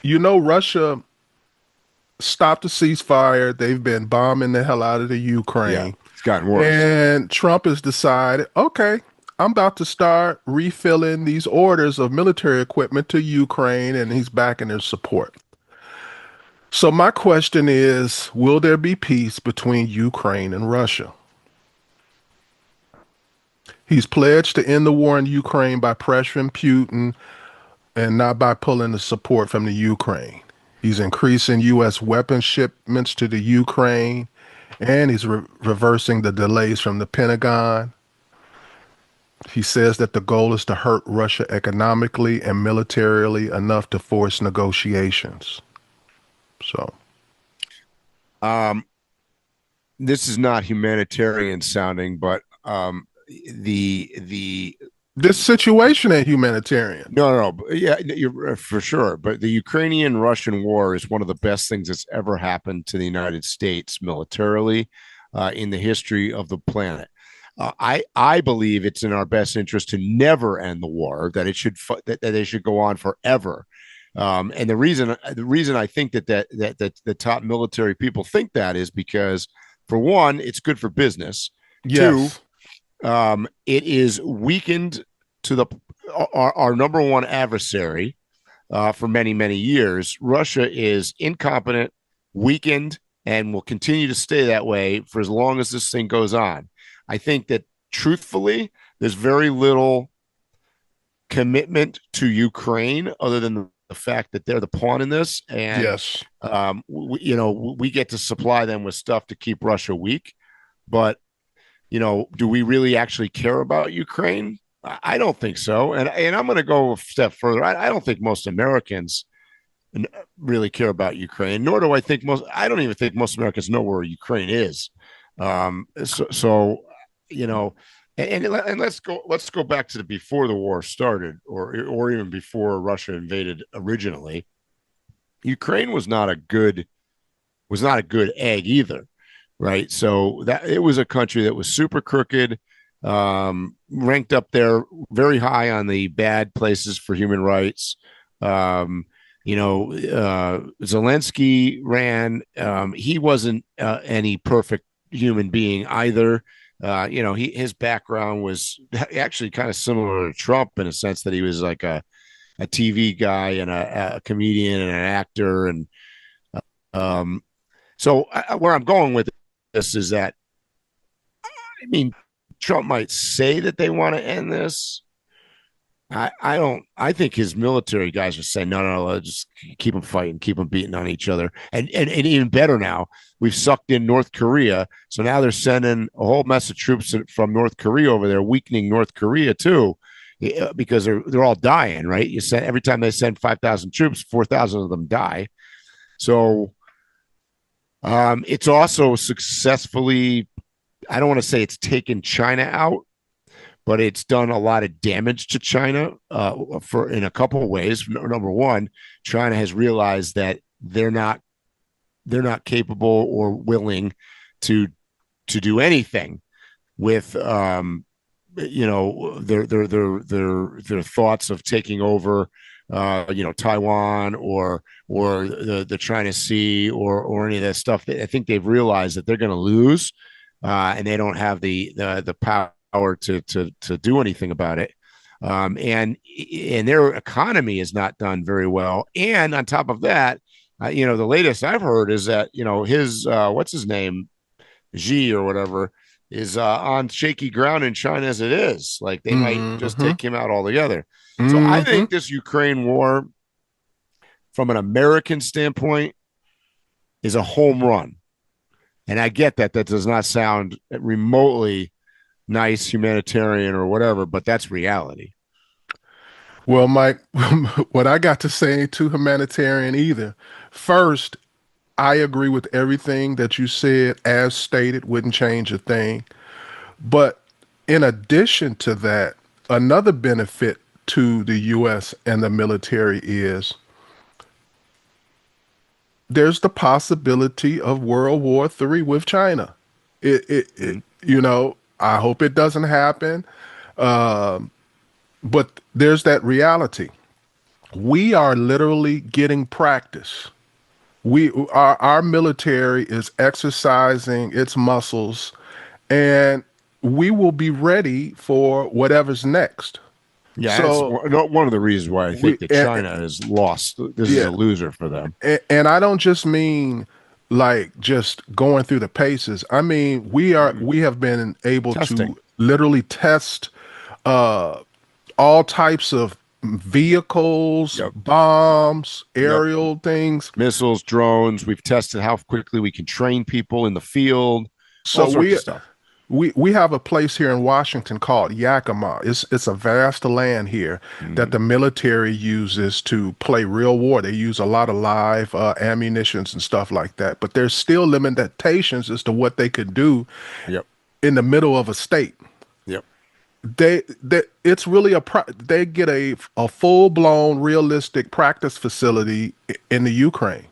Russia stopped the ceasefire. They've been bombing the hell out of the Yeah, Ukraine. it's gotten worse. And Trump has decided, okay, I'm about to start refilling these orders of military equipment to Ukraine, and he's backing their support. So my question is, will there be peace between Ukraine and Russia? He's pledged to end the war in Ukraine by pressuring Putin and not by pulling the support from the Ukraine. He's increasing U.S. weapon shipments to the Ukraine, and he's reversing the delays from the Pentagon. He says that the goal is to hurt Russia economically and militarily enough to force negotiations. So, Um, this is not humanitarian sounding, but the this situation ain't humanitarian. yeah, you're for sure. But the Ukrainian-Russian war is one of the best things that's ever happened to the United States militarily in the history of the planet. I believe it's in our best interest to never end the war. That it should that it should go on forever. And the reason I think that the top military people think that is because, for one, it's good for business. Two, Yes. it is weakened to the our number one adversary for many many years. Russia is incompetent, weakened, and will continue to stay that way for as long as this thing goes on. I think that truthfully, there's very little commitment to Ukraine other than the fact that they're the pawn in this, and Yes. we get to supply them with stuff to keep Russia weak. But do we really actually care about Ukraine? I don't think so. And I'm going to go a step further. I don't think most Americans really care about Ukraine, nor do I think I don't even think most Americans know where Ukraine is. So you know, and let's go back to the before the war started, or even before Russia invaded originally. Ukraine was not a good egg either, right? So that it was a country that was super crooked, ranked up there very high on the bad places for human rights. Zelensky ran. He wasn't any perfect human being either. His background was actually kind of similar to Trump in a sense that he was like a TV guy and a comedian and an actor. And um, where I'm going with this is that, I mean, Trump might say that they want to end this. I don't. I think his military guys are saying no, no, no. Just keep them fighting, keep them beating on each other, and even better now, we've sucked in North Korea, so now they're sending a whole mess of troops from North Korea over there, weakening North Korea too, because they're all dying, right? You send every time they send 5,000 troops, 4,000 of them die. So it's also successfully. I don't want to say it's taken China out, but it's done a lot of damage to China for in a couple of ways. Number one, China has realized that they're not capable or willing to do anything with their thoughts of taking over Taiwan or the China Sea or any of that stuff. I think they've realized that they're going to lose, and they don't have the power to do anything about it. And their economy is not done very well. And on top of that, the latest I've heard is that his what's his name, Xi or whatever, is on shaky ground in China as it is. Like they might just Mm-hmm. take him out altogether. So I Mm-hmm. think this Ukraine war, from an American standpoint, is a home run. And I get that does not sound remotely nice, humanitarian, or whatever, but that's reality. Well, Mike, what I got to say ain't too humanitarian either. First, I agree with everything that you said, as stated, wouldn't change a thing. But in addition to that, another benefit to the U.S. and the military is there's the possibility of World War III with China. Mm-hmm. I hope it doesn't happen. But there's that reality. We are literally getting practice. Our military is exercising its muscles, and we will be ready for whatever's next. Yeah, that's So one of the reasons why I we think that China is lost. This is yeah, a loser for them. and I don't just mean like just going through the paces. I mean Mhm. we have been able Testing. to literally test uh all types of vehicles, Yep. bombs, Yep. aerial things. Missiles, drones. We've tested how quickly we can train people in the field, all So sorts of stuff. we have a place here in Washington called Yakima. It's a vast land here that Mhm. the military uses to play real war. They use a lot of live ammunitions and stuff like that. But there's still limitations as to what they could do Yep. in the middle of a state. Yep. They it's really they get a full blown realistic practice facility in the Ukraine.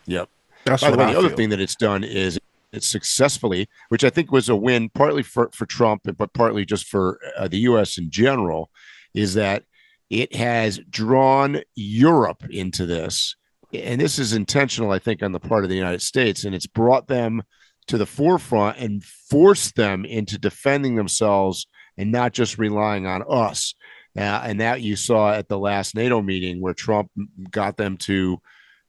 Yep. That's By the what way, I the other feel. thing that it's done is it's successfully, which I think was a win, partly for Trump, but partly just for the U.S. in general, is that it has drawn Europe into this, and this is intentional, I think, on the part of the United States, and it's brought them to the forefront and forced them into defending themselves and not just relying on us. And that you saw at the last NATO meeting where Trump got them to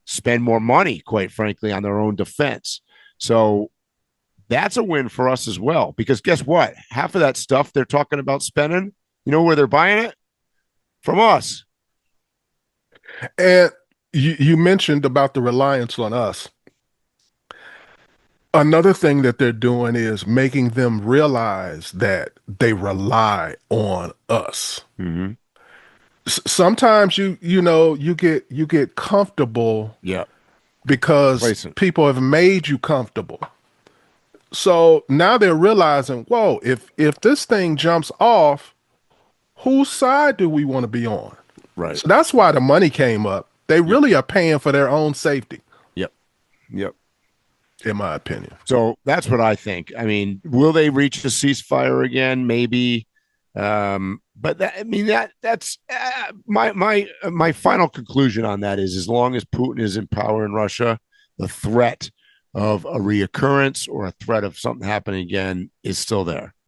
spend more money, quite frankly, on their own defense. So that's a win for us as well. Because guess what? Half of that stuff they're talking about spending, you know where they're buying it? From us. And you mentioned about the reliance on us. Another thing that they're doing is making them realize that they rely on us. Mm-hmm. Sometimes you get comfortable Yeah. because Complacent. people have made you comfortable. So now they're realizing, whoa, if this thing jumps off, whose side do we want to be on? Right. So that's why the money came up. They Yep. really are paying for their own safety, Yep. Yep. in my opinion. So that's what I think. I mean, will they reach a ceasefire again? Maybe. But that, I mean that's my final conclusion on that is as long as Putin is in power in Russia, the threat of a reoccurrence or a threat of something happening again is still there.